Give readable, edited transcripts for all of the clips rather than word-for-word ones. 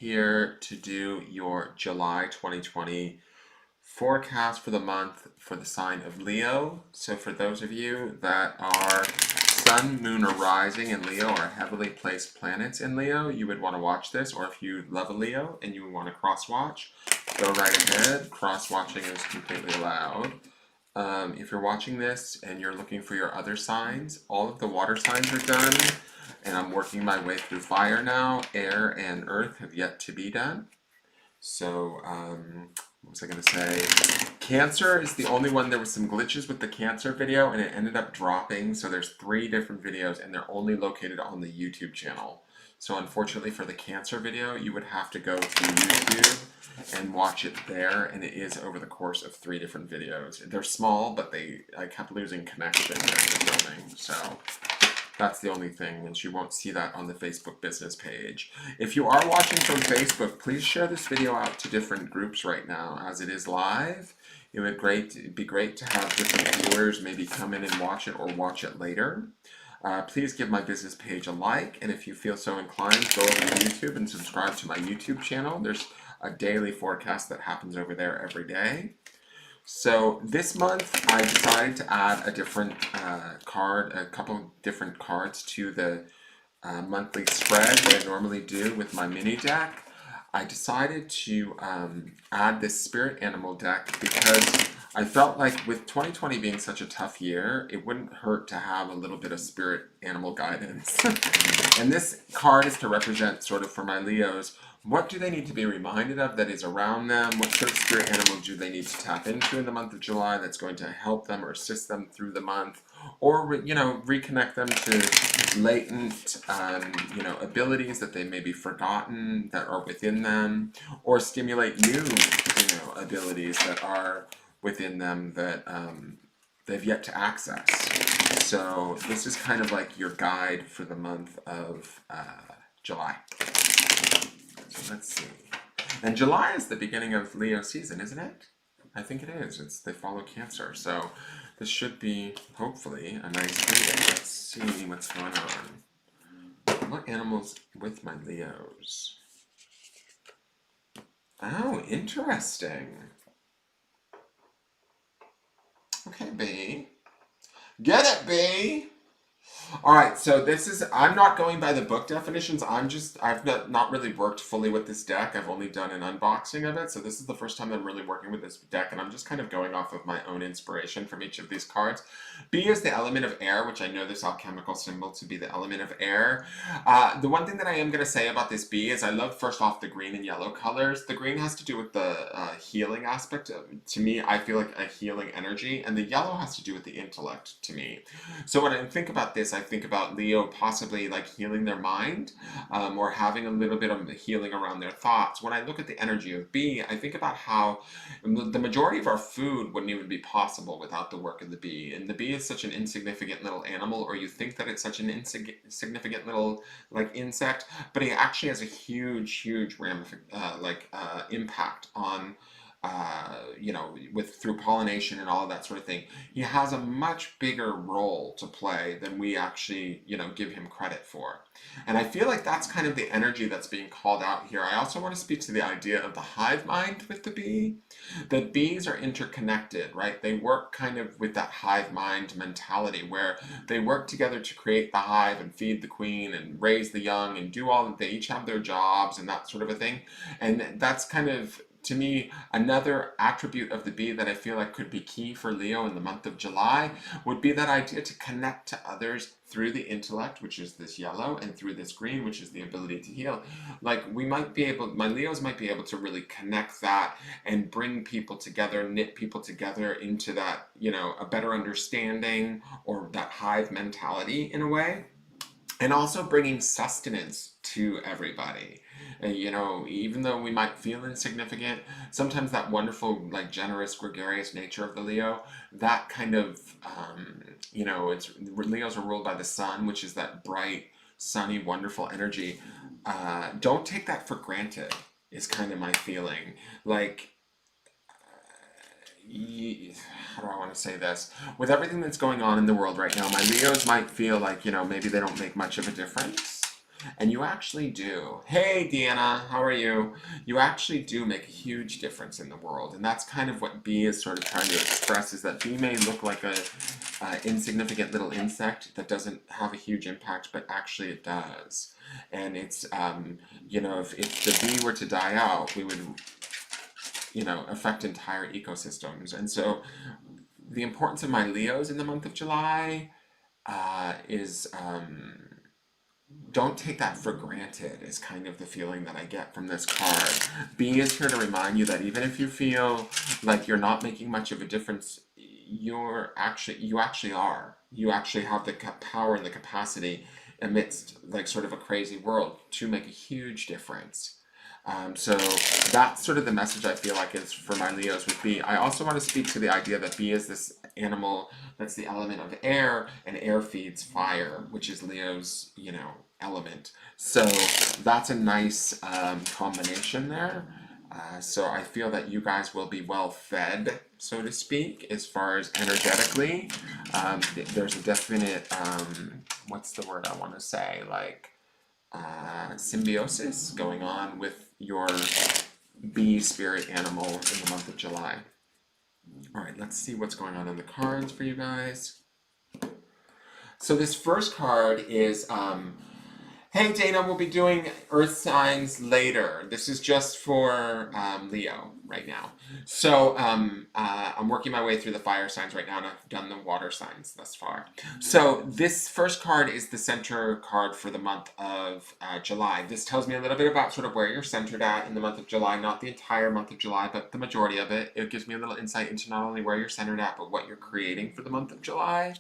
Here to do your July 2020 forecast for the month for the sign of Leo. So for those of you that are Sun, Moon, or Rising in Leo are heavily placed planets in Leo, you would want to watch this. Or if you love a Leo and you want to cross watch, go right ahead. Cross watching is completely allowed. If you're watching this and you're looking for your other signs, all of the water signs are done, and I'm working my way through fire now. Air and earth have yet to be done. So, what was I going to say? Cancer is the only one. There was some glitches with the Cancer video, and it ended up dropping. So there's 3 different videos, and they're only located on the YouTube channel. So unfortunately for the Cancer video, you would have to go to YouTube and watch it there, and it is over the course of 3 different videos. They're small, but I kept losing connection during the filming, so that's the only thing, and you won't see that on the Facebook business page. If you are watching from Facebook, please share this video out to different groups right now, as it is live. It would be great to have different viewers maybe come in and watch it or watch it later. Please give my business page a like, and if you feel so inclined, go over to YouTube and subscribe to my YouTube channel. There's a daily forecast that happens over there every day. So this month I decided to add a different a couple different cards to the monthly spread that I normally do with my mini deck. I decided to add this spirit animal deck because I felt like with 2020 being such a tough year, it wouldn't hurt to have a little bit of spirit animal guidance. And this card is to represent, sort of for my Leos, what do they need to be reminded of that is around them? What sort of spirit animal do they need to tap into in the month of July that's going to help them or assist them through the month? Or, reconnect them to latent, abilities that they may be forgotten that are within them, or stimulate new, abilities that are within them that they've yet to access. So this is kind of like your guide for the month of July. So let's see. And July is the beginning of Leo season, isn't it? I think it is. They follow Cancer. So this should be, hopefully, a nice reading. Let's see what's going on. What animals with my Leos? Oh, interesting. Okay, B. Get it, B! Alright, so I'm not going by the book definitions, I've not really worked fully with this deck. I've only done an unboxing of it, so this is the first time I'm really working with this deck, and I'm just kind of going off of my own inspiration from each of these cards. B is the element of air, which I know this alchemical symbol to be the element of air. The one thing that I am going to say about this B is I love, first off, the green and yellow colors. The green has to do with the healing aspect. To me, I feel like a healing energy, and the yellow has to do with the intellect to me. So when I think about this, I think about Leo possibly like healing their mind, or having a little bit of healing around their thoughts. When I look at the energy of B, I think about how the majority of our food wouldn't even be possible without the work of the bee. And the bee is such an insignificant little animal, or you think that it's such an insignificant little like insect, but it actually has a huge impact on through pollination and all of that sort of thing. He has a much bigger role to play than we actually, give him credit for. And I feel like that's kind of the energy that's being called out here. I also want to speak to the idea of the hive mind with the bee. The bees are interconnected, right? They work kind of with that hive mind mentality where they work together to create the hive and feed the queen and raise the young and do all that. They each have their jobs and that sort of a thing. And that's kind of, to me, another attribute of the bee that I feel like could be key for Leo in the month of July would be that idea to connect to others through the intellect, which is this yellow, and through this green, which is the ability to heal. Like my Leos might be able to really connect that and bring people together, knit people together into that, a better understanding or that hive mentality in a way. And also bringing sustenance to everybody. Even though we might feel insignificant, sometimes that wonderful, like generous, gregarious nature of the Leo, that kind of, Leos are ruled by the sun, which is that bright, sunny, wonderful energy. Don't take that for granted, is kind of my feeling. Like, how do I want to say this? With everything that's going on in the world right now, my Leos might feel like, maybe they don't make much of a difference. And you actually do. Hey, Deanna, how are you? You actually do make a huge difference in the world. And that's kind of what B is sort of trying to express, is that B may look like a insignificant little insect that doesn't have a huge impact, but actually it does. And it's, you know, if the bee were to die out, we would, you know, affect entire ecosystems. And so the importance of my Leos in the month of July is don't take that for granted, is kind of the feeling that I get from this card. B is here to remind you that even if you feel like you're not making much of a difference, you actually are. You actually have the power and the capacity amidst like sort of a crazy world to make a huge difference. So that's sort of the message I feel like is for my Leos with B. I also want to speak to the idea that B is this animal that's the element of air, and air feeds fire, which is Leo's, you know, element. So that's a nice combination there. So I feel that you guys will be well fed, so to speak, as far as energetically. There's a definite, what's the word I want to say, like symbiosis going on with your bee spirit animal in the month of July. All right, let's see what's going on in the cards for you guys. So this first card is, hey Dana, we'll be doing earth signs later. This is just for Leo right now. So I'm working my way through the fire signs right now, and I've done the water signs thus far. So this first card is the center card for the month of July. This tells me a little bit about sort of where you're centered at in the month of July, not the entire month of July, but the majority of it. It gives me a little insight into not only where you're centered at, but what you're creating for the month of July.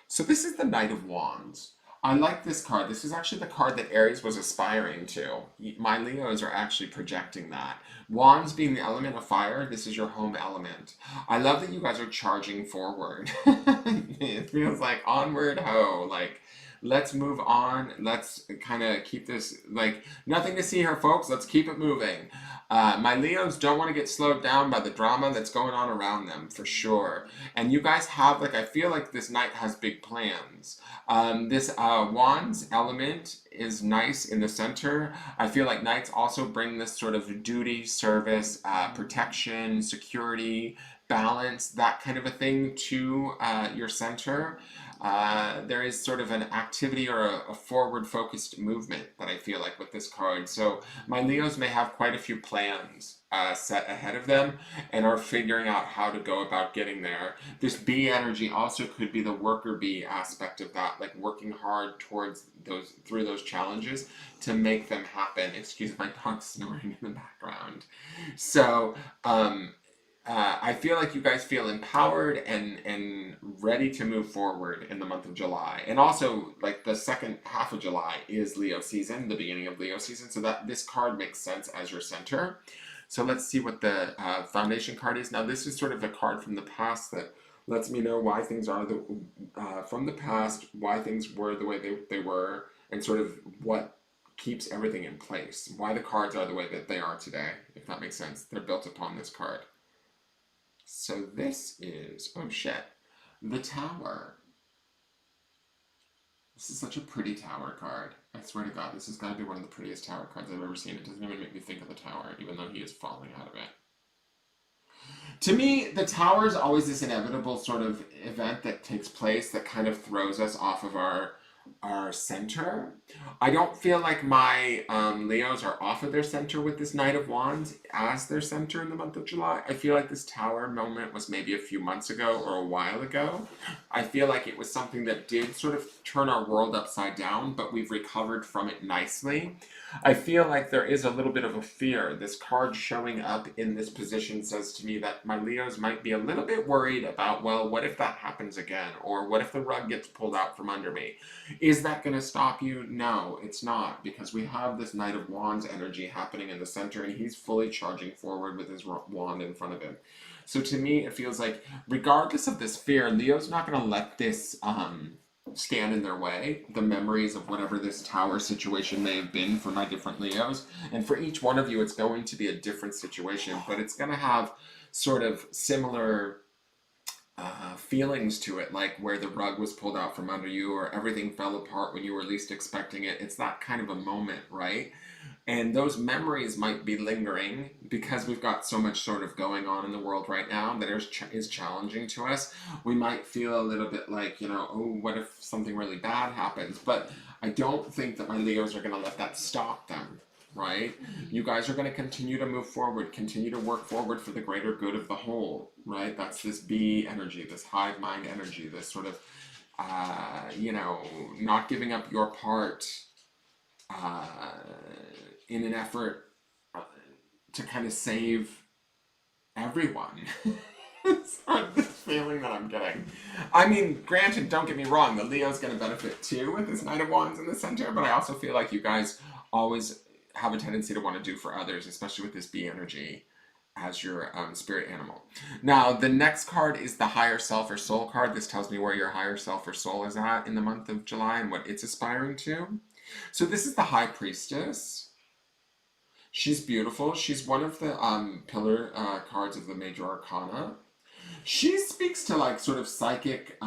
So this is the Knight of Wands. I like this card. This is actually the card that Aries was aspiring to. My Leos are actually projecting that. Wands being the element of fire, this is your home element. I love that you guys are charging forward. It feels like onward ho, like let's move on. Let's kind of keep this, like, nothing to see here, folks. Let's keep it moving. My Leos don't want to get slowed down by the drama that's going on around them, for sure. And you guys have, like, I feel like this knight has big plans. This Wands element is nice in the center. I feel like knights also bring this sort of duty, service, protection, security, balance, that kind of a thing to your center. There is sort of an activity or a forward focused movement that I feel like with this card. So my Leos may have quite a few plans set ahead of them and are figuring out how to go about getting there. This bee energy also could be the worker bee aspect of that, like working hard towards through those challenges to make them happen. Excuse my dog snoring in the background. So I feel like you guys feel empowered and ready to move forward in the month of July. And also, like, the second half of July is Leo season, the beginning of Leo season, so that this card makes sense as your center. So let's see what the foundation card is. Now, this is sort of a card from the past that lets me know why things are from the past, why things were the way they were, and sort of what keeps everything in place, why the cards are the way that they are today, if that makes sense. They're built upon this card. So this is, oh shit, the Tower. This is such a pretty Tower card. I swear to God, this has got to be one of the prettiest Tower cards I've ever seen. It doesn't even make me think of the Tower, even though he is falling out of it. To me, the Tower is always this inevitable sort of event that takes place that kind of throws us off of our center. I don't feel like my Leos are off of their center with this Knight of Wands as their center in the month of July. I feel like this Tower moment was maybe a few months ago or a while ago. I feel like it was something that did sort of turn our world upside down, but we've recovered from it nicely. I feel like there is a little bit of a fear. This card showing up in this position says to me that my Leos might be a little bit worried about, well, what if that happens again? Or what if the rug gets pulled out from under me? Is that going to stop you? No, it's not, because we have this Knight of Wands energy happening in the center, and he's fully charging forward with his wand in front of him. So to me, it feels like, regardless of this fear, Leo's not going to let this stand in their way, the memories of whatever this Tower situation may have been for my different Leos. And for each one of you, it's going to be a different situation, but it's going to have sort of similar feelings to it, like where the rug was pulled out from under you or everything fell apart when you were least expecting it. It's that kind of a moment, right? And those memories might be lingering because we've got so much sort of going on in the world right now that is challenging to us. We might feel a little bit like, oh, what if something really bad happens? But I don't think that my Leos are going to let that stop them, right? You guys are going to continue to move forward, continue to work forward for the greater good of the whole, right? That's this bee energy, this hive mind energy, this sort of, not giving up your part uh, in an effort to kind of save everyone. It's sort of the feeling that I'm getting. I mean, granted, don't get me wrong, the Leo's going to benefit too with this Knight of Wands in the center, but I also feel like you guys always have a tendency to want to do for others, especially with this bee energy as your spirit animal. Now, the next card is the higher self or soul card. This tells me where your higher self or soul is at in the month of July and what it's aspiring to. So this is the High Priestess. She's beautiful. She's one of the pillar cards of the Major Arcana. She speaks to like sort of psychic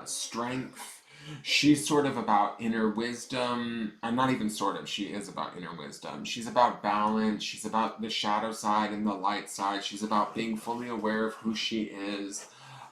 strength. She's sort of about inner wisdom. I'm not even sort of, she is about inner wisdom. She's about balance. She's about the shadow side and the light side. She's about being fully aware of who she is.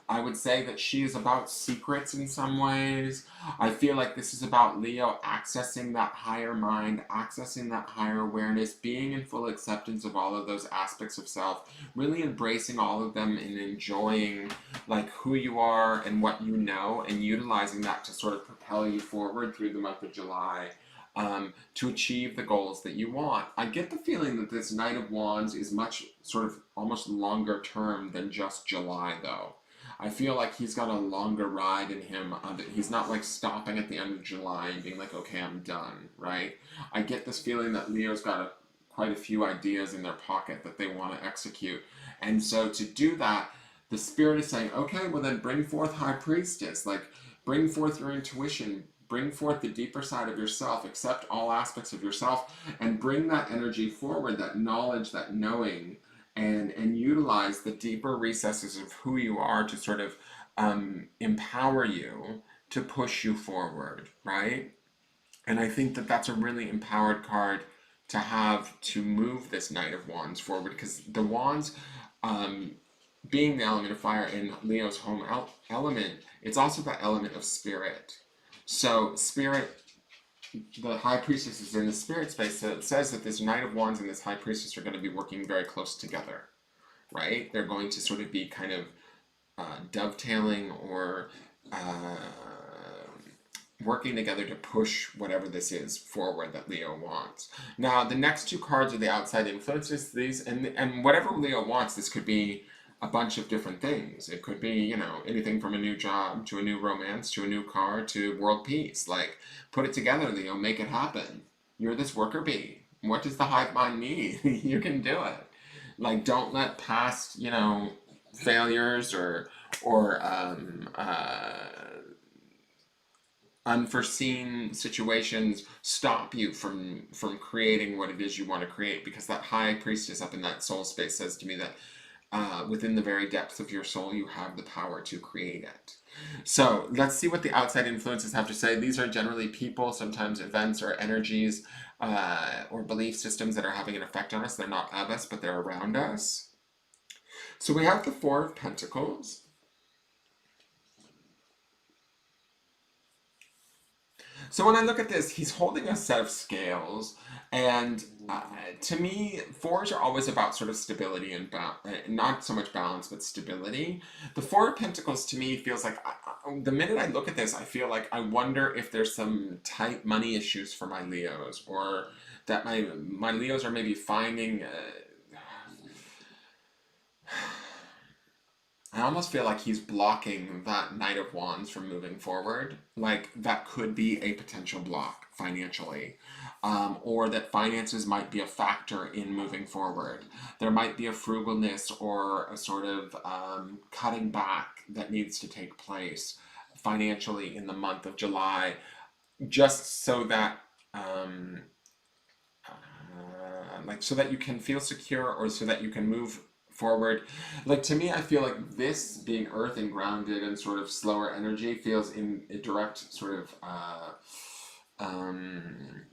I would say that she is about secrets in some ways. I feel like this is about Leo accessing that higher mind, accessing that higher awareness, being in full acceptance of all of those aspects of self, really embracing all of them and enjoying like who you are and what you know and utilizing that to sort of propel you forward through the month of July. To achieve the goals that you want. I get the feeling that this Knight of Wands is much sort of almost longer term than just July though. I feel like he's got a longer ride in him. He's not like stopping at the end of July and being like, okay, I'm done, right? I get this feeling that Leo's got quite a few ideas in their pocket that they want to execute. And so to do that, the spirit is saying, okay, well then bring forth High Priestess. Like, bring forth your intuition. Bring forth the deeper side of yourself. Accept all aspects of yourself and bring that energy forward, that knowledge, that knowing, and utilize the deeper recesses of who you are to sort of empower you to push you forward, right? And I think that that's a really empowered card to have to move this Knight of Wands forward because the Wands, being the element of fire in Leo's home element, it's also that element of spirit. So spirit, the High Priestess is in the spirit space, so it says that this Knight of Wands and this High Priestess are going to be working very close together, right? They're going to sort of be kind of dovetailing or working together to push whatever this is forward that Leo wants. Now, the next two cards are the outside influences. These and whatever Leo wants, this could be a bunch of different things. It could be, anything from a new job to a new romance to a new car to world peace. Like, put it together, Leo. Make it happen. You're this worker bee. What does the hive mind need? You can do it. Like, don't let past, failures or unforeseen situations stop you from creating what it is you want to create, because that High Priestess up in that soul space says to me that within the very depths of your soul you have the power to create it. So let's see what the outside influences have to say. These are generally people, sometimes events or energies or belief systems that are having an effect on us. They're not of us, but they're around us. So we have the Four of Pentacles. So when I look at this, he's holding a set of scales, and to me, fours are always about sort of stability and not so much balance, but stability. The Four of Pentacles to me feels like, the minute I look at this, I feel like I wonder if there's some tight money issues for my Leos, or that my Leos are maybe finding. I almost feel like he's blocking that Knight of Wands from moving forward. Like, that could be a potential block financially. Or that finances might be a factor in moving forward. There might be a frugalness or a sort of cutting back that needs to take place financially in the month of July, just so that so that you can feel secure, or so that you can move forward. Like to me, I feel like this being earth and grounded and sort of slower energy feels in a direct sort of um,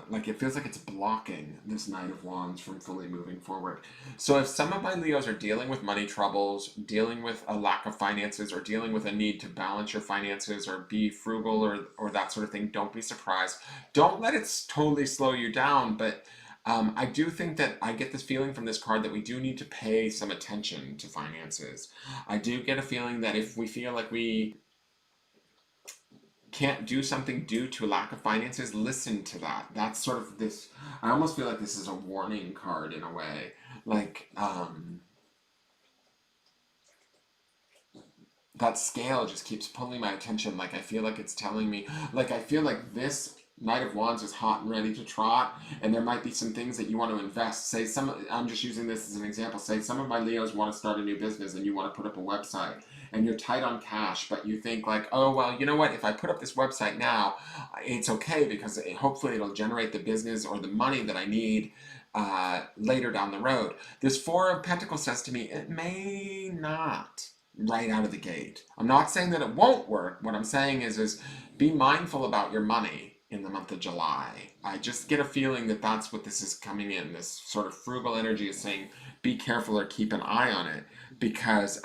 like it feels like it's blocking this Knight of Wands from fully moving forward. So if some of my Leos are dealing with money troubles, dealing with a lack of finances, or dealing with a need to balance your finances or be frugal or that sort of thing, don't be surprised. Don't let it totally slow you down, but I do think that I get this feeling from this card that we do need to pay some attention to finances. I do get a feeling that if we feel like we can't do something due to a lack of finances, listen to that. That's sort of this. I almost feel like this is a warning card in a way. Like, that scale just keeps pulling my attention. Like, I feel like it's telling me, like, I feel like this Knight of Wands is hot and ready to trot, and there might be some things that you want to invest. Say, I'm just using this as an example. Say, some of my Leos want to start a new business and you want to put up a website, and you're tight on cash, but you think, like, oh, well, you know what? If I put up this website now, it's okay because hopefully it'll generate the business or the money that I need later down the road. This Four of Pentacles says to me, it may not right out of the gate. I'm not saying that it won't work. What I'm saying is be mindful about your money in the month of July. I just get a feeling that that's what this is coming in. This sort of frugal energy is saying, be careful or keep an eye on it because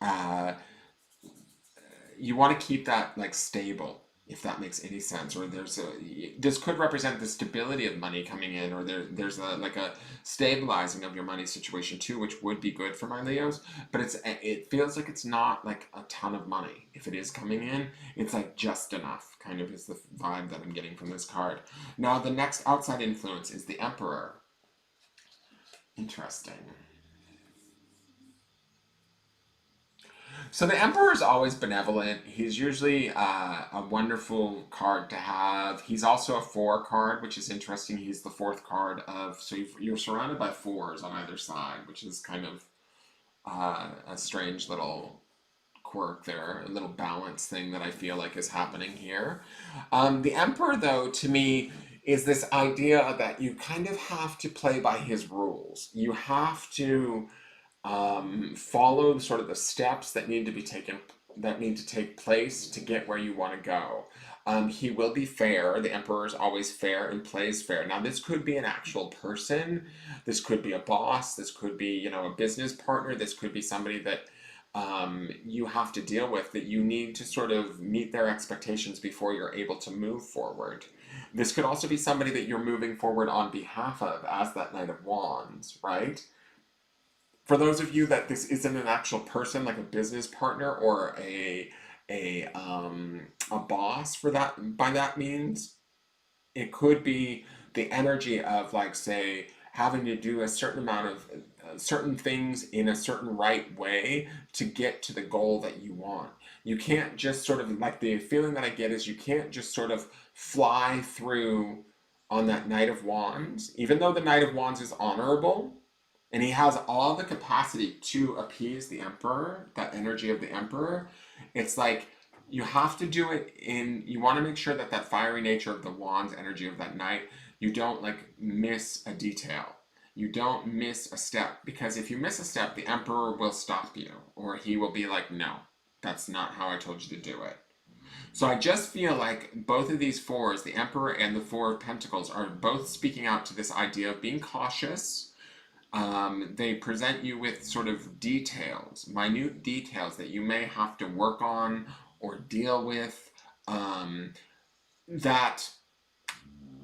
uh, you want to keep that like stable, if that makes any sense. Or this could represent the stability of money coming in, or there's like a stabilizing of your money situation too, which would be good for my Leos. But it feels like it's not like a ton of money. If it is coming in, it's like just enough, kind of is the vibe that I'm getting from this card. Now the next outside influence is the Emperor. Interesting. So the Emperor is always benevolent. He's usually a wonderful card to have. He's also a four card, which is interesting. He's the fourth card of, so you're surrounded by fours on either side, which is kind of a strange little quirk there, a little balance thing that I feel like is happening here. The Emperor, though, to me, is this idea that you kind of have to play by his rules. You have to follow sort of the steps that need to be taken, that need to take place to get where you want to go. He will be fair. The Emperor is always fair and plays fair. Now, this could be an actual person. This could be a boss. This could be, a business partner. This could be somebody that you have to deal with, that you need to sort of meet their expectations before you're able to move forward. This could also be somebody that you're moving forward on behalf of as that Knight of Wands, right? For those of you that this isn't an actual person, like a business partner or a boss, for that, by that means, it could be the energy of, like, say, having to do a certain amount of certain things in a certain right way to get to the goal that you want. You can't just sort of, like, the feeling that I get is you can't just sort of fly through on that Knight of Wands, even though the Knight of Wands is honorable and he has all the capacity to appease the Emperor, that energy of the Emperor. It's like you have to do it you want to make sure that that fiery nature of the Wands energy of that Knight, you don't like miss a detail. You don't miss a step, because if you miss a step, the Emperor will stop you, or he will be like, no, that's not how I told you to do it. So I just feel like both of these fours, the Emperor and the Four of Pentacles, are both speaking out to this idea of being cautious. They present you with sort of details, minute details that you may have to work on or deal with, that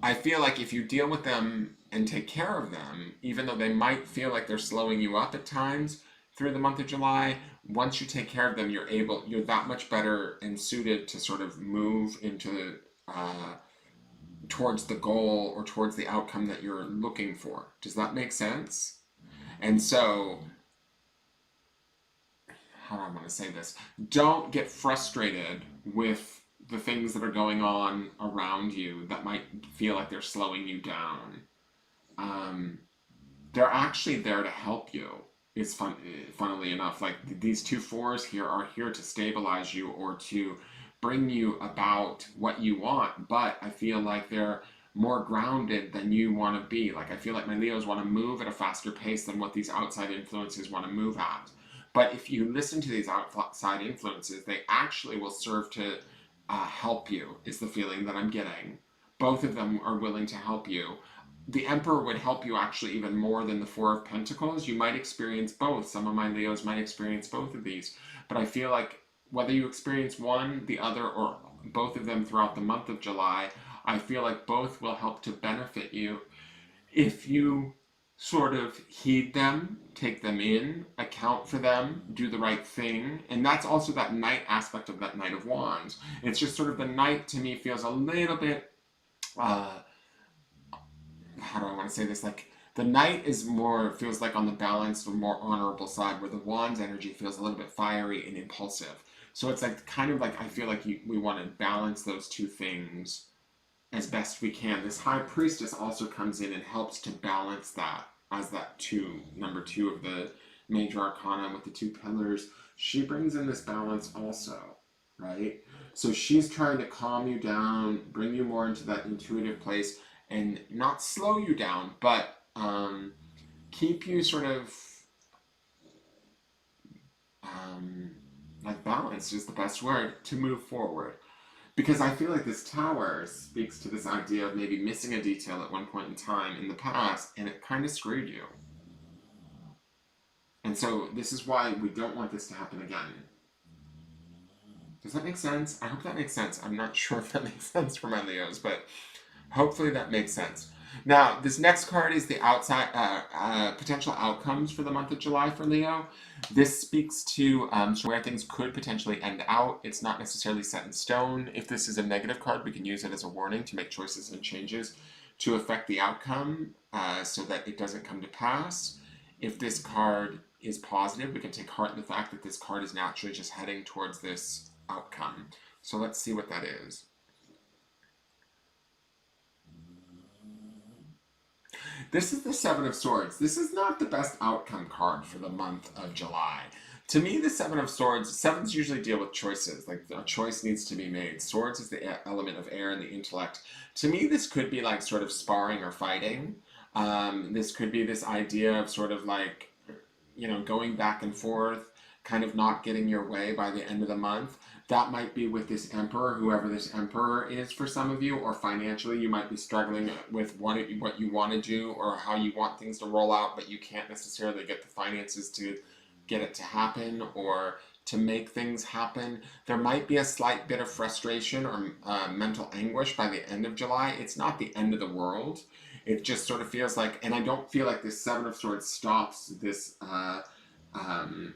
I feel like if you deal with them and take care of them, even though they might feel like they're slowing you up at times through the month of July, once you take care of them, you're that much better and suited to sort of move into towards the goal or towards the outcome that you're looking for. Does that make sense? And so, how do I want to say this? Don't get frustrated with the things that are going on around you that might feel like they're slowing you down. They're actually there to help you. Funnily enough, like these two fours here are here to stabilize you or to bring you about what you want, but I feel like they're more grounded than you want to be. Like I feel like my Leos want to move at a faster pace than what these outside influences want to move at. But if you listen to these outside influences, they actually will serve to help you, is the feeling that I'm getting. Both of them are willing to help you. The Emperor would help you actually even more than the Four of Pentacles. You might experience both. Some of my Leos might experience both of these. But I feel like whether you experience one, the other, or both of them throughout the month of July, I feel like both will help to benefit you if you sort of heed them, take them in, account for them, do the right thing. And that's also that Knight aspect of that Knight of Wands. It's just sort of the Knight to me feels a little bit, how do I want to say this? Like the Knight is more, feels like on the balanced or more honorable side, where the Wands energy feels a little bit fiery and impulsive. So it's like kind of like I feel like we want to balance those two things as best we can. This High Priestess also comes in and helps to balance that as that number two of the major arcana with the two pillars. She brings in this balance also, right? So she's trying to calm you down, bring you more into that intuitive place, and not slow you down, but keep you sort of like balanced is the best word to move forward. Because I feel like this Tower speaks to this idea of maybe missing a detail at one point in time in the past, and it kind of screwed you. And so this is why we don't want this to happen again. Does that make sense? I hope that makes sense. I'm not sure if that makes sense for my Leos, but hopefully that makes sense. Now, this next card is the outside potential outcomes for the month of July for Leo. This speaks to where things could potentially end out. It's not necessarily set in stone. If this is a negative card, we can use it as a warning to make choices and changes to affect the outcome so that it doesn't come to pass. If this card is positive, we can take heart in the fact that this card is naturally just heading towards this outcome. So let's see what that is. This is the Seven of Swords. This is not the best outcome card for the month of July. To me, the Seven of Swords, sevens usually deal with choices. Like a choice needs to be made. Swords is the element of air and the intellect. To me, this could be like sort of sparring or fighting. This could be this idea of sort of like, you know, going back and forth, kind of not getting your way by the end of the month. That might be with this Emperor, whoever this Emperor is for some of you, or financially you might be struggling with what you want to do or how you want things to roll out, but you can't necessarily get the finances to get it to happen or to make things happen. There might be a slight bit of frustration or mental anguish by the end of July. It's not the end of the world. It just sort of feels like, and I don't feel like this Seven of Swords stops this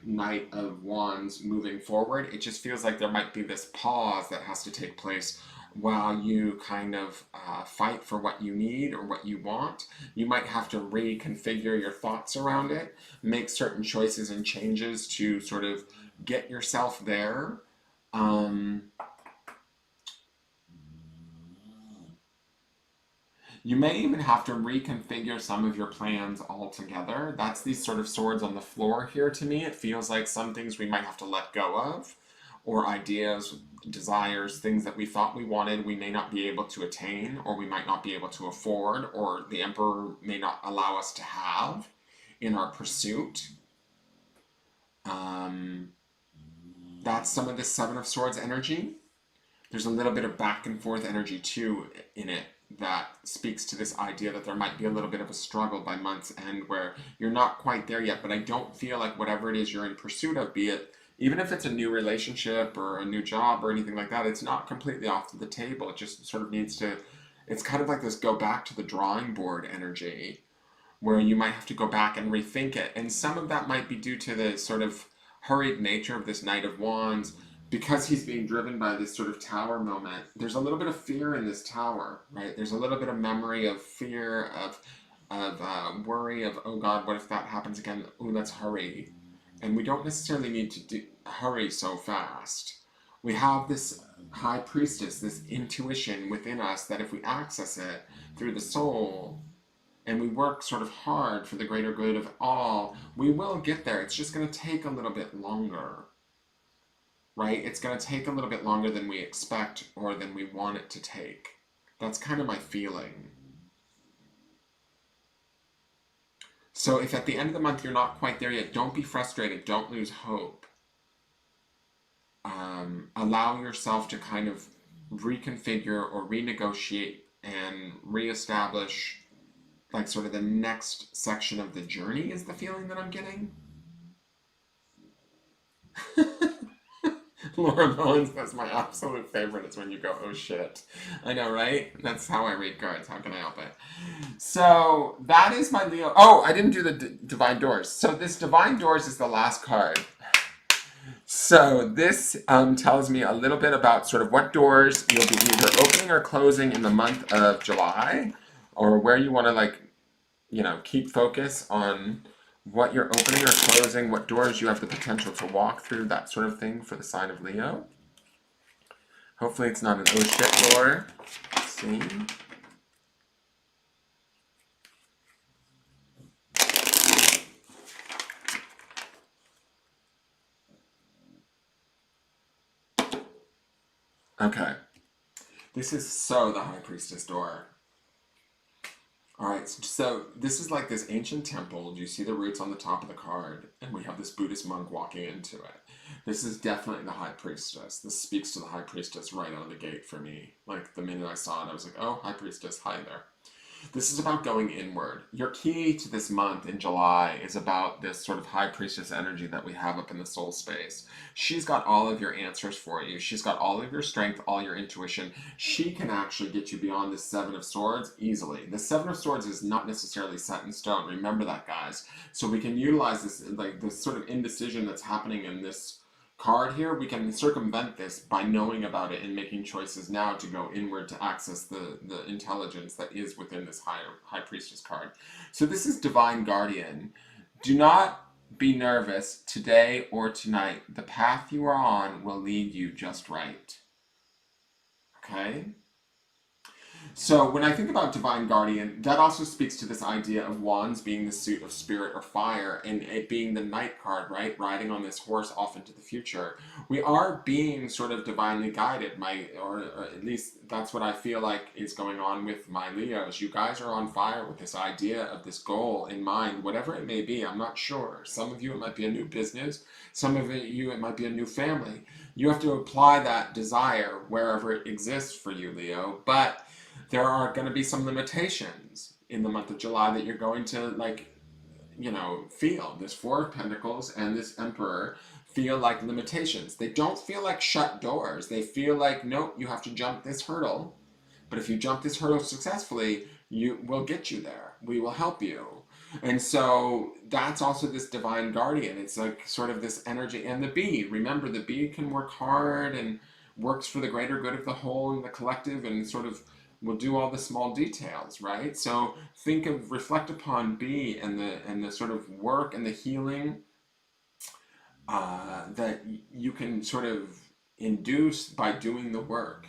Knight of Wands moving forward. It just feels like there might be this pause that has to take place while you kind of fight for what you need or what you want. You might have to reconfigure your thoughts around it, make certain choices and changes to sort of get yourself there. You may even have to reconfigure some of your plans altogether. That's these sort of swords on the floor here to me. It feels like some things we might have to let go of, or ideas, desires, things that we thought we wanted we may not be able to attain, or we might not be able to afford, or the Emperor may not allow us to have in our pursuit. That's some of the Seven of Swords energy. There's a little bit of back and forth energy too in it that speaks to this idea that there might be a little bit of a struggle by month's end where you're not quite there yet, but I don't feel like whatever it is you're in pursuit of, be it even if it's a new relationship or a new job or anything like that, it's not completely off the table. It just sort of needs to, it's kind of like this go back to the drawing board energy where you might have to go back and rethink it. And some of that might be due to the sort of hurried nature of this Knight of Wands. Because he's being driven by this sort of tower moment, there's a little bit of fear in this tower, right? There's a little bit of memory of fear, of worry, of, oh God, what if that happens again? Ooh, let's hurry. And we don't necessarily need to hurry so fast. We have this High Priestess, this intuition within us that if we access it through the soul, and we work sort of hard for the greater good of all, we will get there. It's just going to take a little bit longer. Right? It's going to take a little bit longer than we expect or than we want it to take. That's kind of my feeling. So if at the end of the month you're not quite there yet, don't be frustrated. Don't lose hope. Allow yourself to kind of reconfigure or renegotiate and reestablish like sort of the next section of the journey is the feeling that I'm getting. Laura Bowen's, that's my absolute favorite. It's when you go, oh shit. I know, right? That's how I read cards. How can I help it? So that is my Leo. Oh, I didn't do the Divine Doors. So this Divine Doors is the last card. So this tells me a little bit about sort of what doors you'll be either opening or closing in the month of July, or where you want to like, you know, keep focus on what you're opening or closing, what doors you have the potential to walk through, that sort of thing for the sign of Leo. Hopefully it's not an oh shit door. Let's see. Okay. This is so the High Priestess door. Alright, so this is like this ancient temple. Do you see the roots on the top of the card? And we have this Buddhist monk walking into it. This is definitely the High Priestess. This speaks to the High Priestess right out of the gate for me. Like the minute I saw it, I was like, oh, High Priestess, hi there. This is about going inward. Your key to this month in July is about this sort of High Priestess energy that we have up in the soul space. She's got all of your answers for you. She's got all of your strength, all your intuition. She can actually get you beyond the Seven of Swords easily. The Seven of Swords is not necessarily set in stone. Remember that, guys. So we can utilize this, like this sort of indecision that's happening in this card here. We can circumvent this by knowing about it and making choices now to go inward to access the intelligence that is within this high priestess card. So this is Divine Guardian. Do not be nervous today or tonight. The path you are on will lead you just right. Okay? So when I think about Divine Guardian, that also speaks to this idea of wands being the suit of spirit or fire, and it being the knight card, right? Riding on this horse off into the future. We are being sort of divinely guided, or at least that's what I feel like is going on with my Leos. You guys are on fire with this idea of this goal in mind, whatever it may be. I'm not sure. Some of you, it might be a new business. Some of you, it might be a new family. You have to apply that desire wherever it exists for you, Leo. But there are going to be some limitations in the month of July that you're going to, like, you know, feel. This Four of Pentacles and this Emperor feel like limitations. They don't feel like shut doors. They feel like, nope, you have to jump this hurdle. But if you jump this hurdle successfully, we'll get you there. We will help you. And so that's also this Divine Guardian. It's like sort of this energy. And the bee, remember, the bee can work hard and works for the greater good of the whole and the collective, and sort of will do all the small details, right? So reflect upon B and the sort of work and the healing that you can sort of induce by doing the work.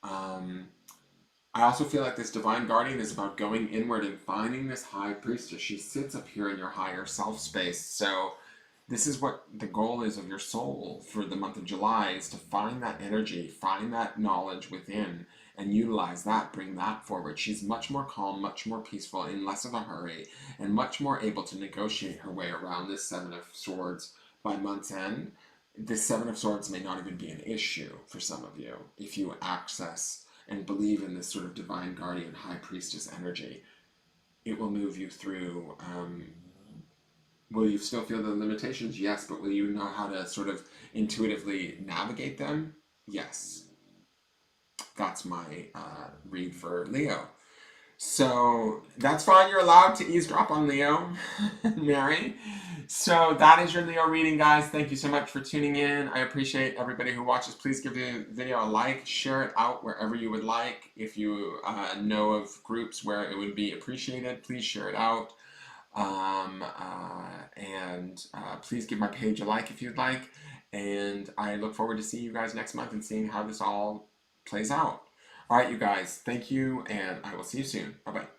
I also feel like this Divine Guardian is about going inward and finding this High Priestess. She sits up here in your higher self space. So this is what the goal is of your soul for the month of July, is to find that energy, find that knowledge within, and utilize that, bring that forward. She's much more calm, much more peaceful, in less of a hurry, and much more able to negotiate her way around this Seven of Swords by month's end. This Seven of Swords may not even be an issue for some of you if you access and believe in this sort of Divine Guardian, High Priestess energy. It will move you through. Will you still feel the limitations? Yes, but will you know how to sort of intuitively navigate them? Yes. That's my read for Leo. So that's fine. You're allowed to eavesdrop on Leo, Mary. So that is your Leo reading, guys. Thank you so much for tuning in. I appreciate everybody who watches. Please give the video a like, share it out wherever you would like. If you know of groups where it would be appreciated, please share it out. Please give my page a like if you'd like. And I look forward to seeing you guys next month and seeing how this all plays out. All right, you guys, thank you, and I will see you soon. Bye-bye.